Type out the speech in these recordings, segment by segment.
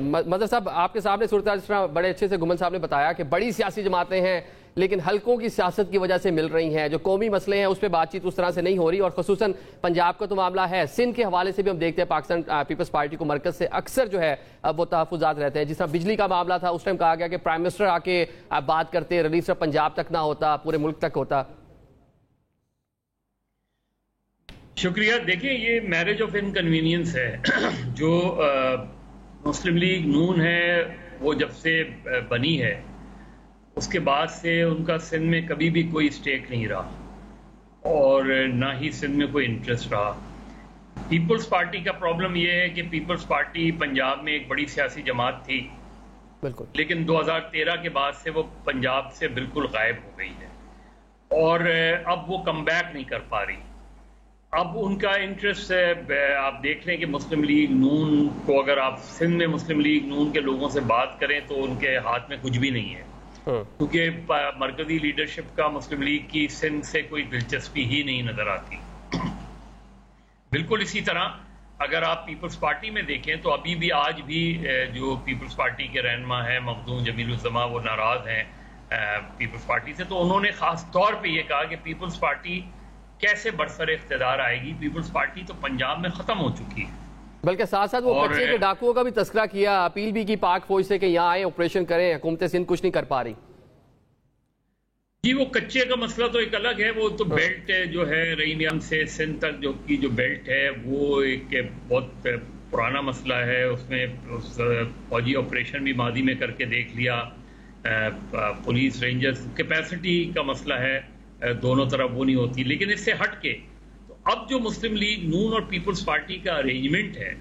مظہر صاحب، آپ کے سامنے صورتحال جس طرح بڑے اچھے سے گمن صاحب نے بتایا کہ بڑی سیاسی جماعتیں ہیں لیکن حلقوں کی سیاست کی وجہ سے مل رہی ہیں، جو قومی مسئلے ہیں اس پہ بات چیت اس طرح سے نہیں ہو رہی، اور خصوصاً پنجاب کا تو معاملہ ہے، سندھ کے حوالے سے بھی ہم دیکھتے ہیں پاکستان پیپلز پارٹی کو مرکز سے اکثر جو ہے وہ تحفظات رہتے ہیں۔ جس طرح بجلی کا معاملہ تھا، اس ٹائم کہا گیا کہ پرائم منسٹر آ کے بات کرتے، ریلیف صرف پنجاب تک نہ ہوتا، پورے ملک تک ہوتا۔ شکریہ۔ دیکھیں، یہ میرج آف انکنوینئنس ہے جو مسلم لیگ نون ہے، وہ جب سے بنی ہے اس کے بعد سے ان کا سندھ میں کبھی بھی کوئی اسٹیک نہیں رہا اور نہ ہی سندھ میں کوئی انٹرسٹ رہا۔ پیپلز پارٹی کا پرابلم یہ ہے کہ پیپلز پارٹی پنجاب میں ایک بڑی سیاسی جماعت تھی، بالکل، لیکن 2013 کے بعد سے وہ پنجاب سے بالکل غائب ہو گئی ہے اور اب وہ کم بیک نہیں کر پا رہی۔ اب ان کا انٹرسٹ ہے، آپ دیکھ لیں کہ مسلم لیگ نون کو اگر آپ سندھ میں مسلم لیگ نون کے لوگوں سے بات کریں تو ان کے ہاتھ میں کچھ بھی نہیں ہے، کیونکہ مرکزی لیڈرشپ کا مسلم لیگ کی سندھ سے کوئی دلچسپی ہی نہیں نظر آتی۔ بالکل اسی طرح اگر آپ پیپلز پارٹی میں دیکھیں تو ابھی بھی آج بھی جو پیپلز پارٹی کے رہنما ہیں مخدوم جمیل الزماں، وہ ناراض ہیں پیپلز پارٹی سے، تو انہوں نے خاص طور پہ یہ کہا کہ پیپلز پارٹی کیسے برسر اقتدار آئے گی، پیپلز پارٹی تو پنجاب میں ختم ہو چکی ہے۔ بلکہ ساتھ ساتھ وہ کچے کے ڈاکوؤں کا بھی تذکرہ کیا، اپیل بھی کی پاک فوج سے کہ یہاں آئیں، آپریشن کریں، حکومت سندھ کچھ نہیں کر پا رہی۔ جی، وہ کچے کا مسئلہ تو ایک الگ ہے، وہ تو بیلٹ جو ہے رحیم سے سندھ تک جو بیلٹ ہے وہ ایک بہت پرانا مسئلہ ہے، اس میں فوجی آپریشن بھی ماضی میں کر کے دیکھ لیا، پولیس رینجرز کیپیسٹی کا مسئلہ ہے، دونوں طرف وہ نہیں ہوتی۔ لیکن اس سے ہٹ کے تو اب جو مسلم لیگ نون اور پیپلز پارٹی کا ارینجمنٹ ہے،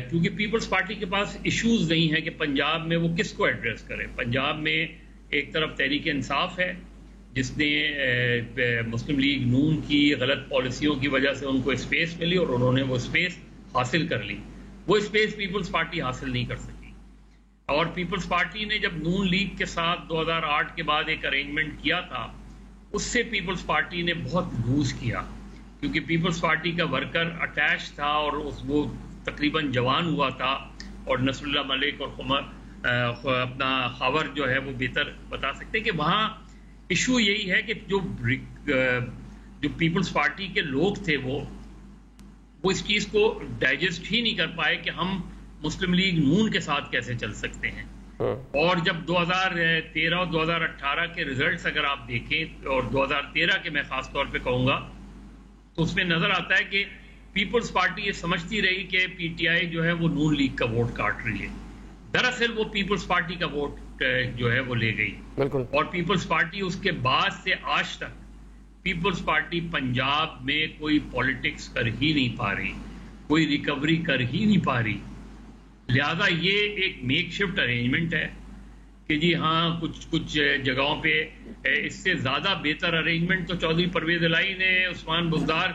کیونکہ پیپلز پارٹی کے پاس ایشوز نہیں ہے کہ پنجاب میں وہ کس کو ایڈریس کرے۔ پنجاب میں ایک طرف تحریک انصاف ہے جس نے مسلم لیگ نون کی غلط پالیسیوں کی وجہ سے ان کو اسپیس ملی اور انہوں نے وہ اسپیس حاصل کر لی، وہ اسپیس پیپلز پارٹی حاصل نہیں کر سکی۔ اور پیپلز پارٹی نے جب نون لیگ کے ساتھ 2008 کے بعد ایک ارینجمنٹ کیا تھا، اس سے پیپلز پارٹی نے بہت لوز کیا، کیونکہ پیپلز پارٹی کا ورکر اٹیچ تھا اور وہ تقریباً جوان ہوا تھا، اور نصر اللہ ملک اور اپنا خاور جو ہے وہ بہتر بتا سکتے ہیں کہ وہاں ایشو یہی ہے کہ جو پیپلز پارٹی کے لوگ تھے وہ اس چیز کو ڈائجسٹ ہی نہیں کر پائے کہ ہم مسلم لیگ نون کے ساتھ کیسے چل سکتے ہیں۔ اور جب 2013 اور 2018 کے ریزلٹس اگر آپ دیکھیں، اور 2013 کے میں خاص طور پہ کہوں گا، تو اس میں نظر آتا ہے کہ پیپلز پارٹی یہ سمجھتی رہی کہ پی ٹی آئی جو ہے وہ نون لیگ کا ووٹ کاٹ رہی ہے، دراصل وہ پیپلز پارٹی کا ووٹ جو ہے وہ لے گئی۔ بالکل، اور پیپلز پارٹی اس کے بعد سے آج تک پیپلز پارٹی پنجاب میں کوئی پولیٹکس کر ہی نہیں پا رہی، کوئی ریکوری کر ہی نہیں پا رہی۔ لہذا یہ ایک میک شفٹ ارینجمنٹ ہے کہ جی ہاں کچھ جگہوں پہ اس سے زیادہ بہتر ارینجمنٹ تو چودھری پرویز الہی نے عثمان بزدار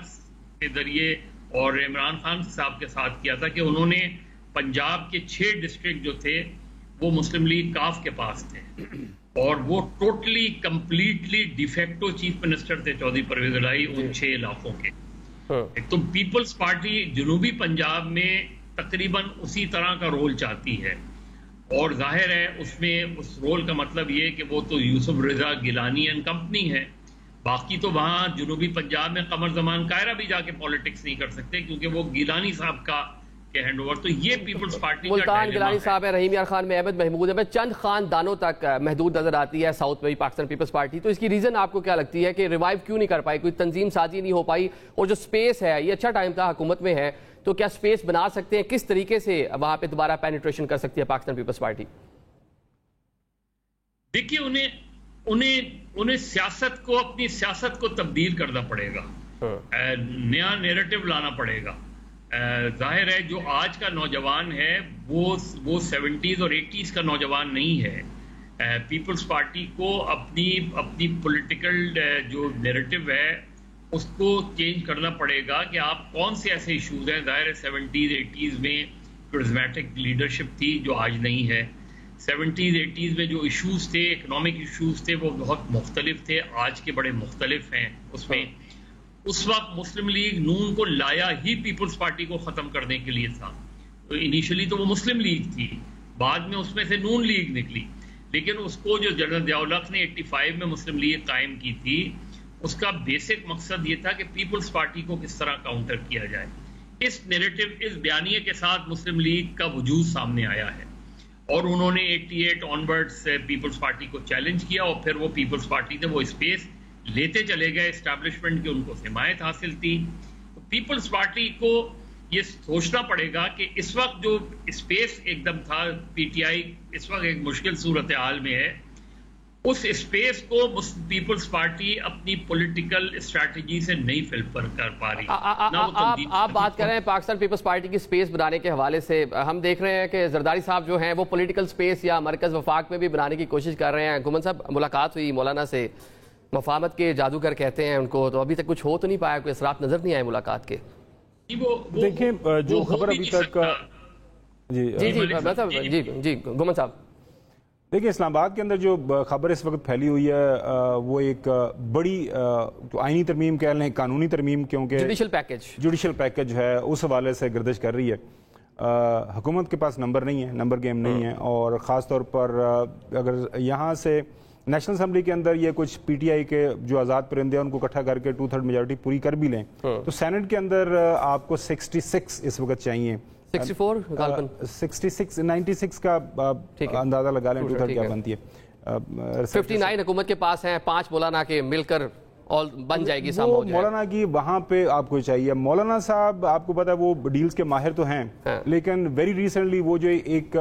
کے ذریعے اور عمران خان صاحب کے ساتھ کیا تھا، کہ انہوں نے پنجاب کے 6 ڈسٹرکٹ جو تھے وہ مسلم لیگ کاف کے پاس تھے، اور وہ totally completely de facto chief minister تھے چودھری پرویز الہی ان 6 علاقوں کے۔ ایک تو پیپلز پارٹی جنوبی پنجاب میں تقریباً اسی طرح کا رول چاہتی ہے، اور ظاہر ہے اس میں اس رول کا مطلب یہ کہ وہ تو یوسف رضا گیلانی اینڈ کمپنی ہے، باقی تو وہاں جنوبی پنجاب میں قمر زمان کائرہ بھی جا کے پالیٹکس نہیں کر سکتے کیونکہ وہ گیلانی صاحب کا ہینڈ اوور۔ تو یہ پیپلز پارٹی کا ملتان گیلانی صاحب ہے، رحیم یار خان میں احمد محمود ہے، چند خاندانوں تک محدود نظر آتی ہے ساؤتھ میں پاکستان پیپلز پارٹی، تو اس کی ریزن آپ کو کیا لگتی ہے کہ ریوائیو کیوں نہیں کر پائی، کوئی تنظیم سازی نہیں ہو پائی؟ اور جو سپیس ہے، یہ اچھا ٹائم تھا حکومت میں ہے، تو کیا سپیس بنا سکتے ہیں؟ کس طریقے سے وہاں پہ دوبارہ پینیٹریشن کر سکتی ہے پاکستان پیپلز پارٹی؟ دیکھیے، انہیں سیاست کو، اپنی سیاست کو تبدیل کرنا پڑے گا، نیا نیریٹو لانا پڑے گا۔ ظاہر ہے جو آج کا نوجوان ہے وہ 70s اور 80s کا نوجوان نہیں ہے۔ پیپلز پارٹی کو اپنی پولیٹیکل جو نیریٹو ہے اس کو چینج کرنا پڑے گا کہ آپ کون سے ایسے ایشوز ہیں۔ ظاہر ہے 70s 80s میں کرزمیٹک لیڈرشپ تھی جو آج نہیں ہے، 70s 80s میں جو ایشوز تھے، اکنامک ایشوز تھے، وہ بہت مختلف تھے، آج کے بڑے مختلف ہیں۔ اس وقت مسلم لیگ نون کو لایا ہی پیپلز پارٹی کو ختم کرنے کے لیے تھا، تو انیشلی تو وہ مسلم لیگ تھی، بعد میں اس میں سے نون لیگ نکلی، لیکن اس کو جو جنرل ضیاء الحق نے 85 میں مسلم لیگ قائم کی تھی، اس کا بیسک مقصد یہ تھا کہ پیپلز پارٹی کو کس طرح کاؤنٹر کیا جائے۔ اس نیریٹو، اس بیانیے کے ساتھ مسلم لیگ کا وجود سامنے آیا ہے، اور انہوں نے 88 آنورڈز پیپلز پارٹی کو چیلنج کیا، اور پھر وہ پیپلز پارٹی سے وہ اسپیس لیتے چلے گئے اسٹیبلشمنٹ کی، ان کو حمایت حاصل تھی۔ پیپلز پارٹی کو یہ سوچنا پڑے گا کہ اس وقت جو اسپیس ایک دم تھا، پی ٹی آئی اس وقت ایک مشکل صورتحال میں ہے، اس اسپیس کو پیپلز پارٹی اپنی پولیٹیکل اسٹریٹجی سے نہیں فل کر پا رہی۔ آپ بات کر رہے ہیں پاکستان پیپلز پارٹی کی اسپیس بنانے کے حوالے سے، ہم دیکھ رہے ہیں کہ زرداری صاحب جو ہیں وہ پولیٹیکل اسپیس یا مرکز وفاق میں بھی بنانے کی کوشش کر رہے ہیں۔ گھمن صاحب، ملاقات ہوئی مولانا سے، مفاہمت کے جادوگر کہتے ہیں ان کو، تو ابھی تک کچھ ہو تو نہیں پایا، کوئی اثرات نظر نہیں آئے ملاقات کے؟ دیکھیں جو خبر ابھی تک جی گھمن صاحب، دیکھیں اسلام آباد کے اندر جو خبر اس وقت پھیلی ہوئی ہے وہ ایک بڑی آئینی ترمیم کہہ لیں، قانونی ترمیم، کیونکہ جوڈیشل پیکج ہے، اس حوالے سے گردش کر رہی ہے۔ حکومت کے پاس نمبر نہیں ہے، نمبر گیم نہیں ہے، اور خاص طور پر اگر یہاں سے نیشنل اسمبلی کے اندر یہ کچھ پی ٹی آئی کے جو آزاد پرندے ہیں ان کو اکٹھا کر کے 2/3 میجورٹی پوری کر بھی لیں تو سینٹ کے اندر آپ کو 66 اس وقت چاہیے، 96 کا اندازہ لگا لیں 2/3 کیا بنتی ہے، 59 حکومت کے پاس ہیں، 5 مولانا کے مل کر اور بن جائے گی، سام ہو جائے۔ مولانا کی وہاں پہ آپ کو چاہیے، مولانا صاحب آپ کو پتا ہے وہ ڈیلز کے ماہر تو ہیں، لیکن ویری ریسنٹلی وہ جو ایک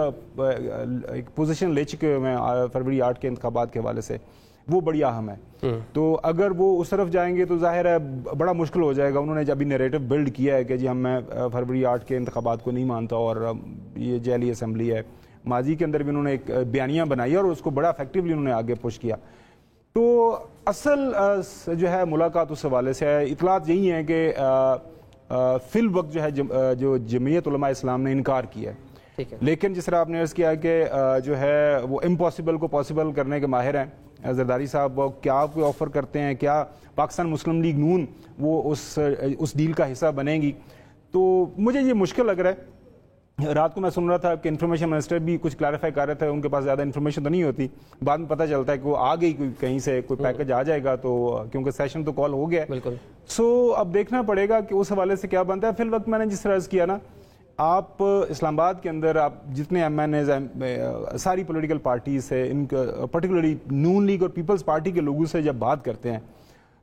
پوزیشن لے چکے ہوئے ہیں فروری 8 کے انتخابات کے حوالے سے، وہ بڑی اہم ہے، تو اگر وہ اس طرف جائیں گے تو ظاہر ہے بڑا مشکل ہو جائے گا۔ انہوں نے ابھی نیریٹو بلڈ کیا ہے کہ جی میں فروری 8 کے انتخابات کو نہیں مانتا اور یہ جعلی اسمبلی ہے، ماضی کے اندر بھی انہوں نے ایک بیانیہ بنائی اور اس کو بڑا افیکٹولی انہوں نے آگے پش کیا۔ تو اصل جو ہے ملاقات اس حوالے سے ہے، اطلاعات یہی ہیں کہ فی الوقت جو ہے جو جمعیت علماء اسلام نے انکار کیا ہے، لیکن جس طرح آپ نے عرض کیا کہ جو ہے وہ امپاسبل کو پاسبل کرنے کے ماہر ہیں زرداری صاحب، وہ کیا کوئی آفر کرتے ہیں، کیا پاکستان مسلم لیگ نون وہ اس ڈیل کا حصہ بنیں گی، تو مجھے یہ مشکل لگ رہا ہے۔ رات کو میں سن رہا تھا کہ انفارمیشن منسٹر بھی کچھ کلیریفائی کر رہے تھے، ان کے پاس زیادہ انفارمیشن تو نہیں ہوتی، بعد میں پتہ چلتا ہے کہ وہ آ گئی کہیں سے کوئی پیکج آ جائے گا، تو کیونکہ سیشن تو کال ہو گیا ہے، سو اب دیکھنا پڑے گا کہ اس حوالے سے کیا بنتا ہے۔ فی الوقت میں نے جس طرح عرض کیا نا، آپ اسلام آباد کے اندر آپ جتنے ایم این ایز ساری پولیٹیکل پارٹیز سے، ان کا پرٹیکولرلی نون لیگ اور پیپلز پارٹی کے لوگوں سے جب بات کرتے ہیں،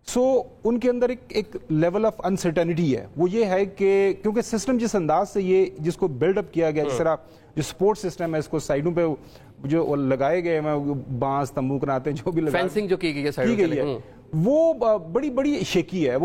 سو ان کے اندر ایک لیول آف انسرٹینٹی ہے، وہ یہ ہے کہ کیونکہ سسٹم جس انداز سے یہ جس کو بلڈ اپ کیا گیا، جس طرح جو سپورٹ سسٹم ہے، اس کو سائڈوں پہ جو لگائے گئے ہیں بانس تمبو کناتے جو بھی فینسنگ جو کی گئی ہے، وہ بڑی شیکی ہے۔